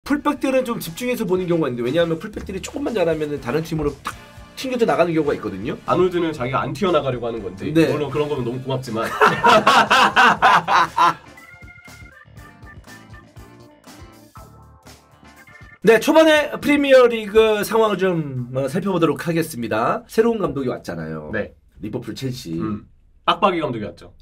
풀백들은 좀 집중해서 보는 경우가 있는데 왜냐하면 풀백들이 조금만 잘하면 다른 팀으로 탁 튕겨져 나가는 경우가 있거든요. 아놀드는 자기가 안 튀어나가려고 하는 건데 네. 물론 그런 거면 너무 고맙지만 네, 초반에 프리미어리그 상황을 좀 살펴보도록 하겠습니다. 새로운 감독이 왔잖아요. 네. 리버풀 첼시. 빡빡이 감독이 왔죠.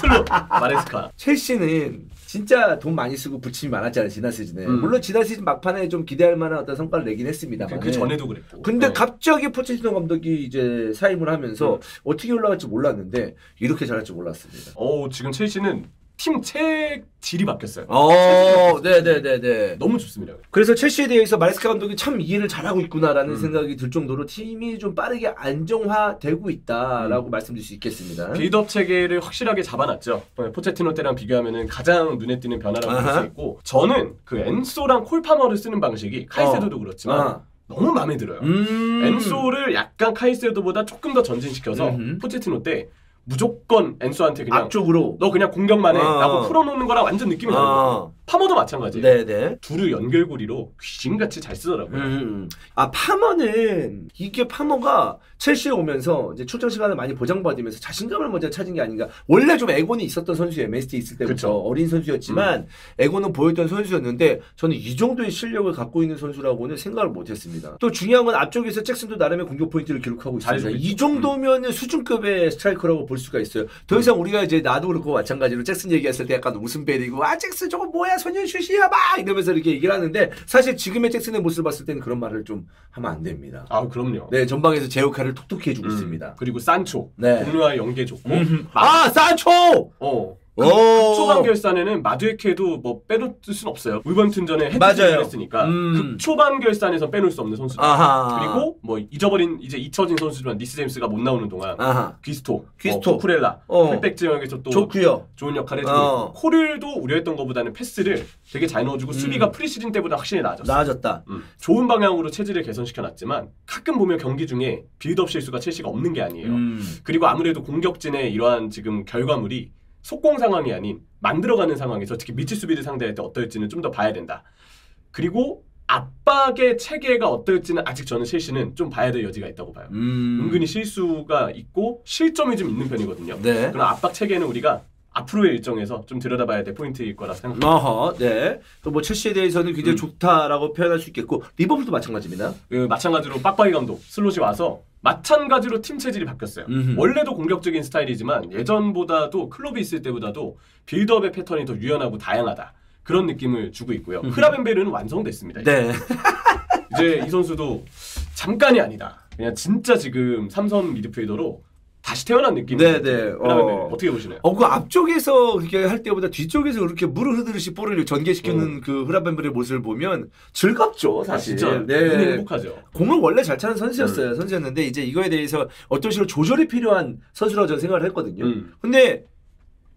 슬롯 마레스카. 첼시는 진짜 돈 많이 쓰고 부침이 많았잖아요, 지난 시즌에. 물론 지난 시즌 막판에 좀 기대할 만한 어떤 성과를 내긴 했습니다만. 그 전에도 그랬고. 근데 네. 갑자기 포체티노 감독이 이제 사임을 하면서 어떻게 올라갈지 몰랐는데 이렇게 잘할 줄 몰랐습니다. 지금 첼시는 팀 체질이 바뀌었어요. 네네네네. 너무 좋습니다. 그래서 첼시에 대해서 마레스카 감독이 참 이해를 잘하고 있구나라는 생각이 들 정도로 팀이 좀 빠르게 안정화되고 있다라고 말씀드릴 수 있겠습니다. 빌드업 체계를 확실하게 잡아놨죠. 포체티노 때랑 비교하면은 가장 눈에 띄는 변화라고 볼 수 있고 저는 그 엔소랑 콜파머를 쓰는 방식이 카이세도도 그렇지만 너무 마음에 들어요. 엔소를 약간 카이세도보다 조금 더 전진시켜서 포체티노 때 무조건 엔소한테 그냥 앞쪽으로 너 그냥 공격만 해 라고 풀어놓는 거랑 완전 느낌이 다르거든요. 파머도 마찬가지예요. 네네. 둘을 연결고리로 귀신같이 잘 쓰더라고요. 파머는 이게 파머가 첼시에 오면서 이제 출전 시간을 많이 보장받으면서 자신감을 먼저 찾은 게 아닌가. 원래 좀 에고는 있었던 선수예요. 맨시티에 있을 때부터. 그쵸. 어린 선수였지만 에고는 보였던 선수였는데 저는 이 정도의 실력을 갖고 있는 선수라고는 생각을 못했습니다. 또 중요한 건 앞쪽에서 잭슨도 나름의 공격 포인트를 기록하고 있습니다. 이 정도면 수준급의 스트라이커라고 볼 수가 있어요. 더 이상 우리가 이제 나도 그렇고 마찬가지로 잭슨 얘기했을 때 약간 웃음벨이고 잭슨 저거 뭐야 소년슛이야 막 이러면서 이렇게 얘기를 하는데 사실 지금의 잭슨의 모습을 봤을 때는 그런 말을 좀 하면 안 됩니다. 그럼요. 네, 전방에서 제 역할을 톡톡히 해주고 있습니다. 그리고 산초 네. 공유와 연계 좋고 산초! 극초반 결산에는 마두에케도 뭐 빼놓을 수는 없어요. 울버햄튼전에 헤드트릭을 했으니까 극초반 결산에서 빼놓을 수 없는 선수죠. 그리고 뭐 이제 잊혀진 선수지만 니스 제임스가 못 나오는 동안 귀스토, 쿠쿠렐라 풀백 지역에서 또 좋고요. 좋은 역할을 해주고 코릴도 우려했던 것보다는 패스를 되게 잘 넣어주고 수비가 프리시즌 때보다 확실히 나아졌다. 좋은 방향으로 체질을 개선시켜놨지만 가끔 보면 경기 중에 빌드업 실수가 첼시가 없는 게 아니에요. 그리고 아무래도 공격진의 이러한 지금 결과물이 속공 상황이 아닌 만들어가는 상황에서 특히 미치 수비를 상대할 때 어떨지는 좀 더 봐야 된다. 그리고 압박의 체계가 어떨지는 아직 저는 첼시는 좀 봐야 될 여지가 있다고 봐요. 은근히 실수가 있고 실점이 좀 있는 편이거든요. 네. 그런 압박 체계는 우리가 앞으로의 일정에서 좀 들여다봐야 될 포인트일 거라 생각합니다. 네. 또 뭐 첼시에 대해서는 굉장히 좋다라고 표현할 수 있겠고 리버풀도 마찬가지입니다. 마찬가지로 빡빡이 감독 슬롯이 와서 마찬가지로 팀 체질이 바뀌었어요. 원래도 공격적인 스타일이지만 예전보다도 클럽에 있을 때보다도 빌드업의 패턴이 더 유연하고 다양하다. 그런 느낌을 주고 있고요. 흐라벤베르는 완성됐습니다. 네. 이제 이 선수도 잠깐이 아니다. 그냥 진짜 지금 삼선 미드필더로 다시 태어난 느낌이. 네네. 어떻게 보시나요? 그 앞쪽에서 그렇게 할 때보다 뒤쪽에서 그렇게 물을 흐르듯이 볼을 전개시키는 그 흐라벤베르의 모습을 보면 즐겁죠, 사실. 진짜 네. 행복하죠. 공을 원래 잘 차는 선수였는데 이제 이거에 대해서 어떤 식으로 조절이 필요한 선수라고 저는 생각을 했거든요. 근데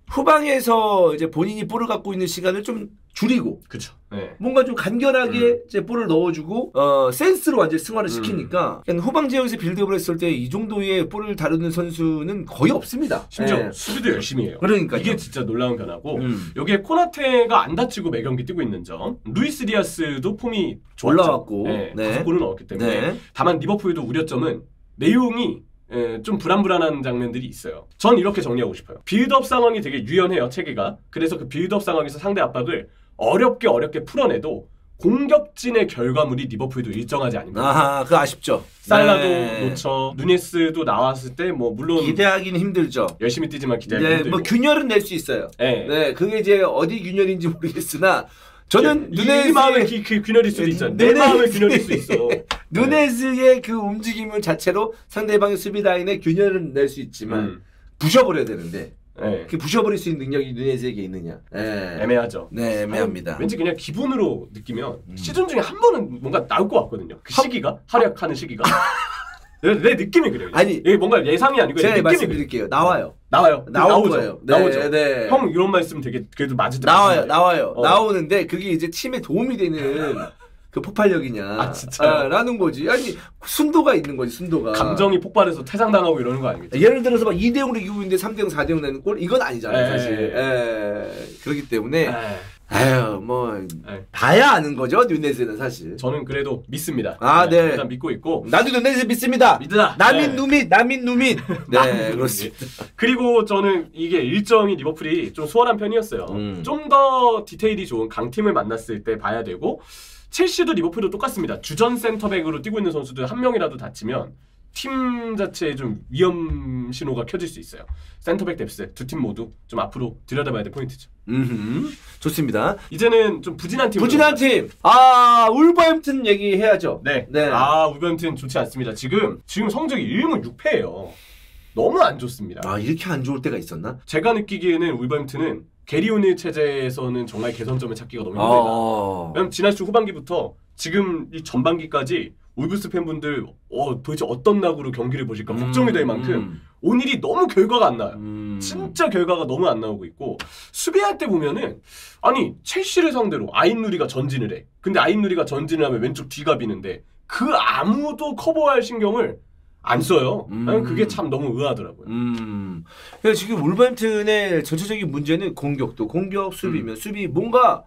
후방에서 이제 본인이 볼을 갖고 있는 시간을 좀 줄이고, 그쵸. 네. 뭔가 좀 간결하게 이제 볼을 넣어주고 센스로 완전 히 승화를 시키니까 후방 지역에서 빌드업을 했을 때 이 정도의 볼을 다루는 선수는 거의 없습니다. 심지어 수비도 열심히 해요. 그러니까요. 이게 진짜 놀라운 변화고 여기에 코나테가 안 다치고 매경기 뛰고 있는 점, 루이스 디아스도 폼이 좋았죠. 올라왔고 네. 네. 5골을 넣었기 때문에 네. 다만 리버풀도 우려점은 내용이 좀 불안불안한 장면들이 있어요. 전 이렇게 정리하고 싶어요. 빌드업 상황이 되게 유연해요, 체계가. 그래서 그 빌드업 상황에서 상대 압박을 어렵게 풀어내도 공격진의 결과물이 리버풀도 일정하지 않습니다. 그거 아쉽죠. 살라도 놓쳐, 누네스도 나왔을 때 뭐 물론 기대하기는 힘들죠. 열심히 뛰지만 기대하기 힘들고. 뭐 균열은 낼 수 있어요. 네, 그게 이제 어디 균열인지 모르겠으나 저는 이 마음의 균열일 수도 있잖아요. 내 마음의 균열일 수 있어. 누네스의 그 움직임 자체로 상대방의 수비 라인에 균열은 낼 수 있지만 부셔버려야 되는데 그 부셔버릴 수 있는 능력이 누네스에게 있느냐. 애매하죠. 네, 애매합니다. 왠지 그냥 기분으로 느끼면 시즌 중에 한 번은 뭔가 나올 것 같거든요. 그 시기가 활약하는 시기가. 내 느낌이 그래요. 아니, 이게 뭔가 예상이 아니고 제가 말씀드릴게요. 나와요. 나오죠. 거예요. 나오죠. 네. 형 이런 말씀 되게 그래도 맞을 때 나와요. 나오는데 그게 이제 팀에 도움이 되는 그 폭발력이냐 라는 거지. 아니 순도가 있는 거지. 순도가. 감정이 폭발해서 퇴장당하고 이러는 거 아니겠죠? 예를 들어서 막 2대0으로 이기고 있는데 3대0, 4대0 내는 골 이건 아니잖아요. 사실. 그렇기 때문에 아유 뭐 봐야 아는 거죠 누네즈는 사실. 저는 그래도 믿습니다. 네. 일단 믿고 있고. 나도 누네즈 믿습니다. 믿으라. 남인 누민. 네 그렇습니다. 그리고 저는 이게 일정이 리버풀이 좀 수월한 편이었어요. 좀 더 디테일이 좋은 강팀을 만났을 때 봐야 되고 첼시도 리버풀도 똑같습니다. 주전 센터백으로 뛰고 있는 선수들 한 명이라도 다치면 팀 자체에 좀 위험 신호가 켜질 수 있어요. 센터백 뎁스 두 팀 모두 좀 앞으로 들여다봐야 될 포인트죠. 좋습니다. 이제는 좀 부진한 팀. 울버햄튼 얘기해야죠. 네. 울버햄튼 좋지 않습니다. 지금 성적이 1무 6패예요. 너무 안 좋습니다. 이렇게 안 좋을 때가 있었나? 제가 느끼기에는 울버햄튼은 게리 오닐 체제에서는 정말 개선점을 찾기가 너무 힘들다. 왜냐면 지난 주 후반기부터 지금 이 전반기까지 울브스 팬분들 도대체 어떤 낙으로 경기를 보실까 걱정이 될 만큼 오닐이 너무 결과가 안 나요. 진짜 결과가 너무 안 나오고 있고 수비할 때 보면은 아니 첼시를 상대로 아인누리가 전진을 해. 근데 아인누리가 전진을 하면 왼쪽 뒤가 비는데 그 아무도 커버할 신경을 안 써요. 그게 참 너무 의아하더라고요. 그래서 지금 울버햄튼의 전체적인 문제는 공격, 수비면 수비 뭔가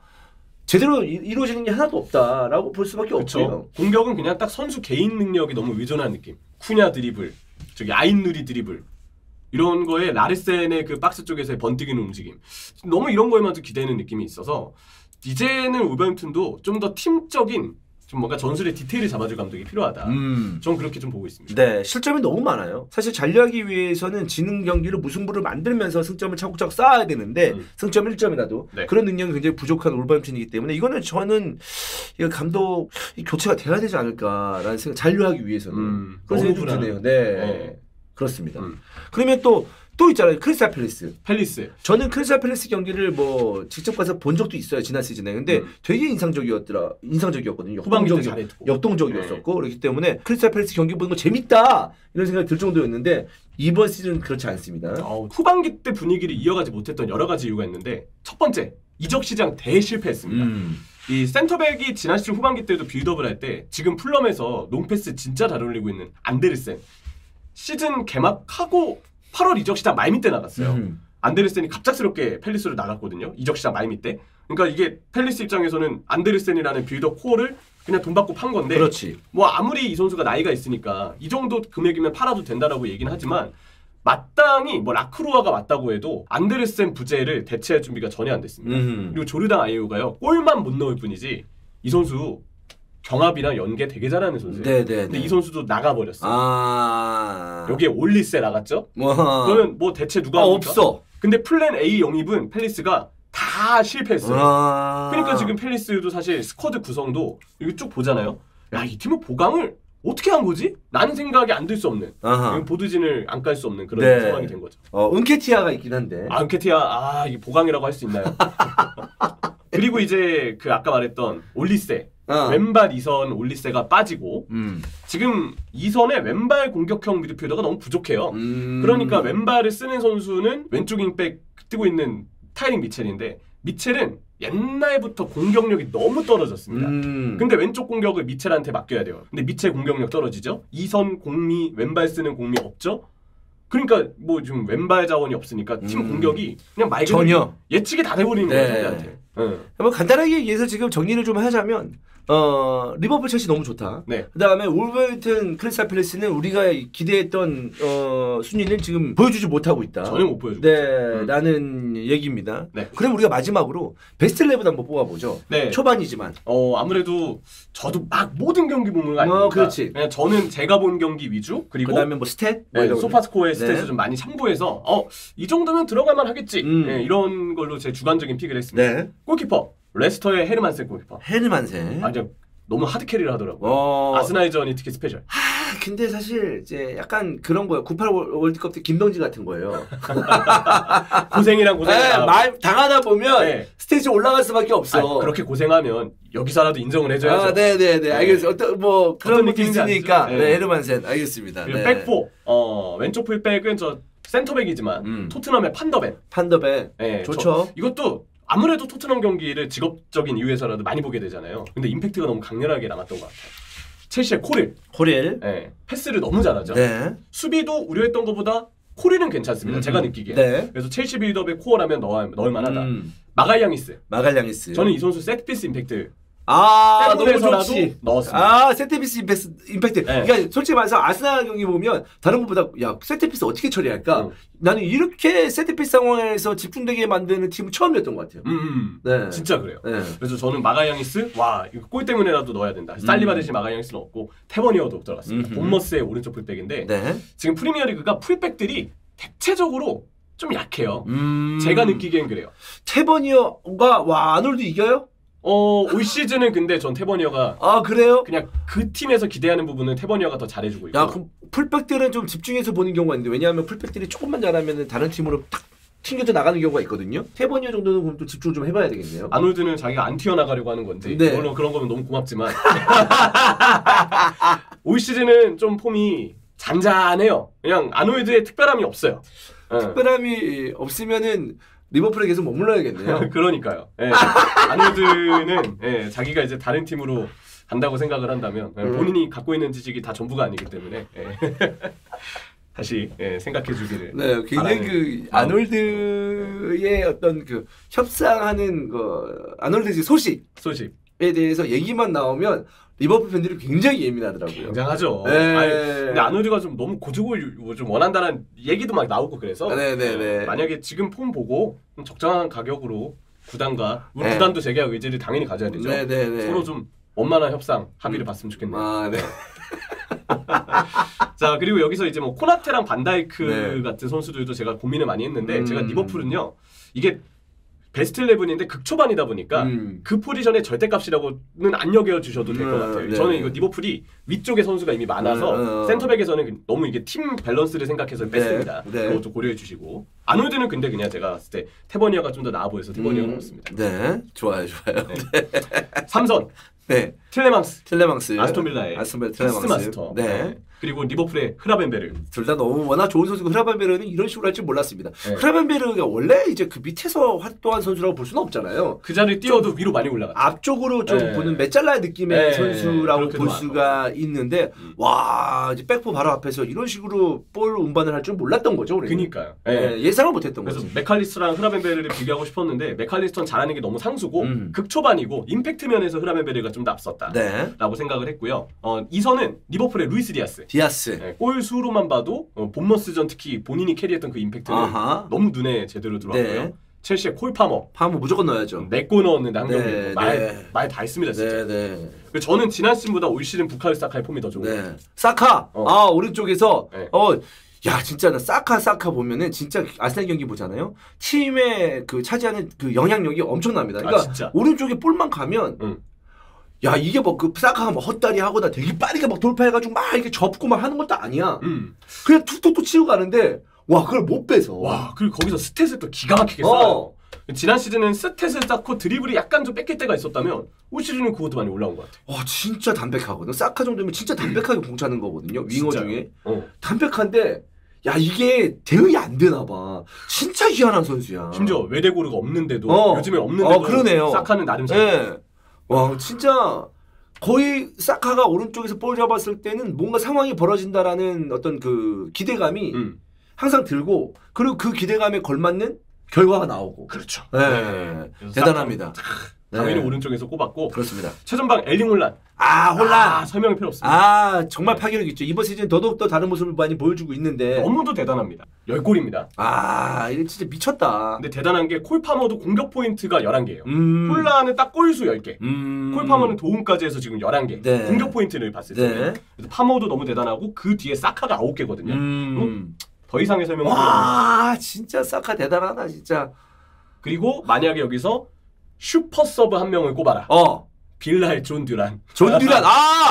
제대로 이루어지는 게 하나도 없다라고 볼 수밖에 없죠. 공격은 그냥 딱 선수 개인 능력이 너무 의존한 느낌. 쿠냐 드리블, 아인누리 드리블 이런 거에 라르센의 그 박스 쪽에서의 번뜩이는 움직임. 너무 이런 거에만 기대는 느낌이 있어서 이제는 울버햄튼도 좀 더 팀적인 좀 뭔가 전술의 디테일을 잡아줄 감독이 필요하다. 전 그렇게 좀 보고 있습니다. 네, 실점이 너무 많아요. 사실 잔류하기 위해서는 지는 경기를 무승부를 만들면서 승점을 차곡차곡 쌓아야 되는데 승점 1점이라도 그런 능력이 굉장히 부족한 울버햄튼이기 때문에 이거는 저는 감독 교체가 돼야 되지 않을까라는 생각. 잔류하기 위해서는 그런 생각이 좀 드네요. 네. 그렇습니다. 그러면 또 있잖아요. 크리스탈 팰리스. 저는 크리스탈 팰리스 경기를 뭐 직접 가서 본 적도 있어요. 지난 시즌에. 근데 되게 인상적이었거든요. 역동적이었었고 그렇기 때문에 크리스탈 팰리스 경기 보는 거 재밌다 이런 생각이 들 정도였는데 이번 시즌은 그렇지 않습니다. 후반기 때 분위기를 이어가지 못했던 여러 가지 이유가 있는데 첫 번째 이적 시장 대실패했습니다. 이 센터백이 지난 시즌 후반기 때도 빌드업을 할 때 지금 풀럼에서 롱패스 진짜 잘 올리고 있는 안데르센 시즌 개막하고 8월 이적 시장 말미 때 나갔어요. 안데르센이 갑작스럽게 팰리스로 나갔거든요. 이적 시장 말미 때. 그러니까 이게 팰리스 입장에서는 안데르센이라는 빌더 코어를 그냥 돈 받고 판 건데. 그렇지. 뭐 아무리 이 선수가 나이가 있으니까 이 정도 금액이면 팔아도 된다라고 얘기는 하지만 마땅히 뭐 라크루아가 맞다고 해도 안데르센 부재를 대체할 준비가 전혀 안 됐습니다. 그리고 조르당 아이유가요 골만 못 넣을 뿐이지 이 선수 경합이랑 연계 되게 잘하는 선수예요. 근데 이 선수도 나가버렸어요. 여기에 올리세 나갔죠? 그러면 뭐 대체 누가 합니까? 없어. 근데 플랜 A 영입은 팰리스가 다 실패했어요. 그러니까 지금 팰리스도 사실 스쿼드 구성도 여기 쭉 보잖아요. 야, 이 팀은 보강을 어떻게 한 거지? 라는 생각이 안 들 수 없는 보드진을 안 깔 수 없는 그런 상황이 된 거죠. 은케티아가 있긴 한데. 은케티아 이게 보강이라고 할 수 있나요? 그리고 이제 그 아까 말했던 올리세 왼발 2선 올리세가 빠지고 지금 2선의 왼발 공격형 미드필더가 너무 부족해요. 그러니까 왼발을 쓰는 선수는 왼쪽 윙백 뛰고 있는 타이링 미첼인데 미첼은 옛날부터 공격력이 너무 떨어졌습니다. 근데 왼쪽 공격을 미첼한테 맡겨야 돼요. 근데 미첼 공격력 떨어지죠. 2선 공미 왼발 쓰는 공미 없죠. 그러니까 뭐 지금 왼발 자원이 없으니까 팀 공격이 그냥 말 그대로 전혀 예측이 다 돼버리는 거예요. 상대한테. 뭐 간단하게 얘기해서 지금 정리를 좀 하자면 리버풀 첼시 너무 좋다. 그다음에 울버햄튼 크리스탈 팰리스는 우리가 기대했던 순위는 지금 보여주지 못하고 있다. 전혀 못 보여주고 라는 얘기입니다. 그럼 우리가 마지막으로 베스트 11 한번 뽑아보죠. 초반이지만 아무래도 저도 막 모든 경기 보는 거 아닙니까? 그렇지. 그냥 저는 제가 본 경기 위주 그리고 그다음에 뭐 스탯? 소파스코어의 스탯을 좀 많이 참고해서 이 정도면 들어갈만 하겠지. 이런 걸로 제 주관적인 픽을 했습니다. 골키퍼 레스터의 헤르만센 골키퍼. 헤르만센. 너무 하드캐리를 하더라고요. 아스날전이 특히 스페셜. 근데 사실 이제 약간 그런 거예요. 98 월드컵 때 김동진 같은 거예요. 고생이랑 말 당하다 보면 스테이지 올라갈 수밖에 없어. 그렇게 고생하면 여기서라도 인정을 해줘야죠. 네네네. 알겠어요. 그런 느낌이 있으니까. 헤르만센. 알겠습니다. 백포. 왼쪽 풀백은 저 센터백이지만 토트넘의 판더벤. 좋죠. 이것도 아무래도 토트넘 경기를 직업적인 이유에서라도 많이 보게 되잖아요. 근데 임팩트가 너무 강렬하게 남았던 것 같아요. 첼시의 코릴. 패스를 너무 잘하죠. 수비도 우려했던 것보다 코릴은 괜찮습니다. 제가 느끼기에. 그래서 첼시 빌드업의 코어라면 넣을 만하다. 마갈량이스. 마갈량이스. 저는 이 선수 세트피스 임팩트. 너무 좋지. 넣었습니다. 세트피스 임팩트. 네. 그러니까 솔직히 말해서 아스날 경기 보면 다른 것보다 야 세트피스 어떻게 처리할까? 나는 이렇게 세트피스 상황에서 집중되게 만드는 팀은 처음이었던 것 같아요. 네. 진짜 그래요. 네. 그래서 저는 마갈량이스 이거 골 때문에라도 넣어야 된다. 살리바 대신 마갈량이스 넣었고 테버니어도 들어갔습니다. 본머스의 오른쪽 풀백인데 네. 지금 프리미어리그가 풀백들이 대체적으로 좀 약해요. 제가 느끼기엔 그래요. 테버니어가 아놀드 이겨요? 올 시즌은 근데 전 테버니어가 그래요? 그냥 그 팀에서 기대하는 부분은 테버니어가 더 잘해주고 있고. 그럼 풀백들은 좀 집중해서 보는 경우가 있는데 왜냐하면 풀백들이 조금만 잘하면 다른 팀으로 탁 튕겨져 나가는 경우가 있거든요. 테버니어 정도는 그럼 또 집중을 좀 해봐야 되겠네요. 아놀드는 자기가 안 튀어나가려고 하는 건지 물론 그런 거면 너무 고맙지만 올 시즌은 좀 폼이 잔잔해요. 그냥 아놀드의 특별함이 없어요. 특별함이 없으면은 리버풀에 계속 머물러야겠네요. 그러니까요. 아놀드는 자기가 이제 다른 팀으로 간다고 생각을 한다면 본인이 갖고 있는 지식이 다 전부가 아니기 때문에 다시 생각해 주기를. 네, 굉장히 아놀드의 어떤 그 협상하는 아놀드의 소식에 대해서 얘기만 나오면 리버풀 팬들이 굉장히 예민하더라고요. 굉장하죠. 근데 아놀드가 좀 너무 고집을 좀 원한다는 얘기도 막 나오고 그래서 만약에 지금 폼 보고 적정한 가격으로 구단과 우리 구단도 재계약 의지를 당연히 가져야 되죠. 서로 좀 원만한 협상 합의를 봤으면 좋겠네요. 자 그리고 여기서 이제 뭐 코나테랑 반다이크 같은 선수들도 제가 고민을 많이 했는데 제가 리버풀은요 이게 베스트 11인데 극초반이다 보니까 그 포지션의 절대값이라고는 안 여겨주셔도 될 것 같아요. 저는 이거 리버풀이 위쪽에 선수가 이미 많아서 센터백에서는 너무 이게 팀 밸런스를 생각해서 뺐습니다. 그것도 고려해 주시고 아놀드는 근데 그냥 제가 봤을 때 테버니어가 좀 더 나아 보여서 테버니어를 넣었습니다. 네, 좋아요. 삼선 틸레망스 아스톤빌라의 텍스마스터 그리고 리버풀의 흐라벤베르 둘 다 너무 워낙 좋은 선수고 흐라벤베르는 이런 식으로 할 줄 몰랐습니다. 흐라벤베르가 원래 이제 그 밑에서 활동한 선수라고 볼 수는 없잖아요. 그 자리를 뛰어도 위로 많이 올라갔죠. 앞쪽으로 좀 보는 메짤라의 느낌의 선수라고 볼 수가 있는데 와 이제 백포 바로 앞에서 이런 식으로 볼 운반을 할 줄 몰랐던 거죠. 그러니까요. 예상을 못했던 거죠. 그래서 맥칼리스트랑 흐라벤베르를 비교하고 싶었는데 맥칼리스터는 잘하는 게 너무 상수고 극초반이고 임팩트 면에서 흐라벤베르가 좀 더 앞섰다라고 생각을 했고요. 2선은 리버풀의 루이스 디아스. 골 수로만 봐도 본머스전 특히 본인이 캐리했던 그 임팩트는 너무 눈에 제대로 들어왔고요. 첼시의 콜 파머 무조건 넣어야죠. 4골 넣었는데 한 경기에 말 다 했습니다 진짜. 저는 지난 시즌보다 올 시즌 부카요 사카의 폼이 더 좋은 사카 오른쪽에서 야 진짜 나 사카 보면은 진짜 아스날 경기 보잖아요. 팀의 그 차지하는 그 영향력이 엄청납니다. 그러니까 오른쪽에 볼만 가면 야 이게 뭐 그 사카가 뭐 헛다리 하거나 되게 빠르게 막 돌파해가지고 막 이렇게 접고 막 하는 것도 아니야. 그냥 툭툭툭 치고 가는데 와 그걸 못 빼서. 와 그리고 거기서 스탯을 또 기가 막히게 쌓아요. 지난 시즌은 스탯을 쌓고 드리블이 약간 좀 뺏길 때가 있었다면 올 시즌은 그것도 많이 올라온 것 같아요. 와 진짜 담백하거든. 사카 정도면 진짜 담백하게 공 차는 거거든요. 윙어 중에. 담백한데 야 이게 대응이 안 되나 봐. 진짜 희한한 선수야. 심지어 외대고르가 없는데도 요즘에 없는데도 그러네요. 사카는 나름 잘. 와 진짜 거의 사카가 오른쪽에서 볼 잡았을 때는 뭔가 상황이 벌어진다라는 어떤 그 기대감이 항상 들고 그리고 그 기대감에 걸맞는 결과가 나오고. 그렇죠. 대단합니다. 당연히 오른쪽에서 꼽았고. 그렇습니다. 최전방 엘링 홀란. 홀란. 설명이 필요 없습니다. 정말 파괴력 있죠. 이번 시즌 더더욱더 다른 모습을 많이 보여주고 있는데 너무도 대단합니다. 10골입니다. 이거 진짜 미쳤다. 근데 대단한 게 콜파머도 공격 포인트가 11개예요. 홀란은 딱 골수 10개. 콜파머는 도움까지 해서 지금 11개. 공격 포인트를 봤을 때. 그래서 파머도 너무 대단하고 그 뒤에 사카가 9개거든요. 더 이상의 설명은 진짜 사카 대단하다 진짜. 그리고 만약에 여기서 슈퍼 서브 한 명을 꼽아라. 빌라의 존 듀란.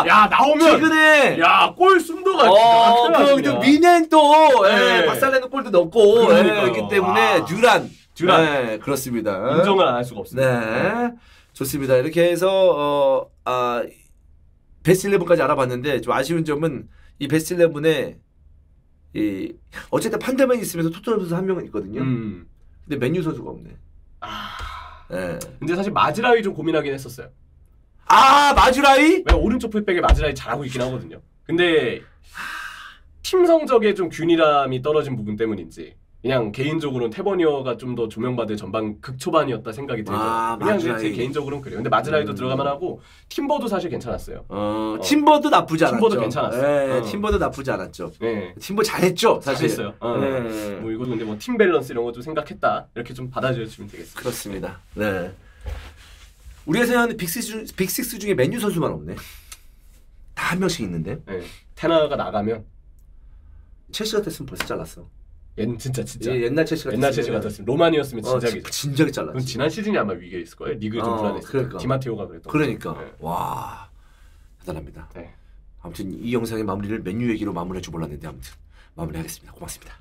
야 나오면 최근에 골 숨도가 그 미넨 또 박살내는 골도 넣고 그렇기 때문에 듀란. 그렇습니다. 인정을 안 할 수가 없습니다. 좋습니다. 이렇게 해서 베스트 11까지 알아봤는데 좀 아쉬운 점은 이 베스트 11에 어쨌든 판데만이 있으면서 토트넘 선수 한 명은 있거든요. 근데 맨유 선수가 없네. 근데 사실 마즈라위 좀 고민하긴 했었어요. 마즈라위? 왜 오른쪽 풀백에 마즈라위 잘하고 있긴 하거든요. 근데 팀 성적에 좀 균일함이 떨어진 부분 때문인지 그냥 개인적으로는 테버니어가 좀 더 조명받을 전반 극초반이었다 생각이 들죠. 그냥 제 개인적으로는 그래요. 근데 마즈라이도 들어가만 하고 팀버도 사실 괜찮았어요. 팀버도 나쁘지 않았죠. 팀버도 괜찮았어요. 팀버도 나쁘지 않았죠. 네. 팀버 잘했죠. 사실. 잘했어요. 뭐 이거 근데 뭐 팀 밸런스 이런 거 좀 생각했다. 이렇게 좀 받아주시면 되겠습니다. 그렇습니다. 네. 우리가 생각하는 빅6 중에 맨유 선수만 없네. 다 한 명씩 있는데. 네. 테나가 나가면 첼시 같았으면 벌써 잘랐어. 진짜 옛날 첼시 같았으면 로만이었으면 진작에 잘랐지. 지난 시즌이 아마 위기에 있을 거예요. 리그 좀 불안했을 그러니까. 디마테오가 그랬던. 그러니까 네. 와 대단합니다. 네. 아무튼 이 영상의 마무리를 맨유 얘기로 마무리할 줄 몰랐는데 아무튼 마무리하겠습니다. 고맙습니다.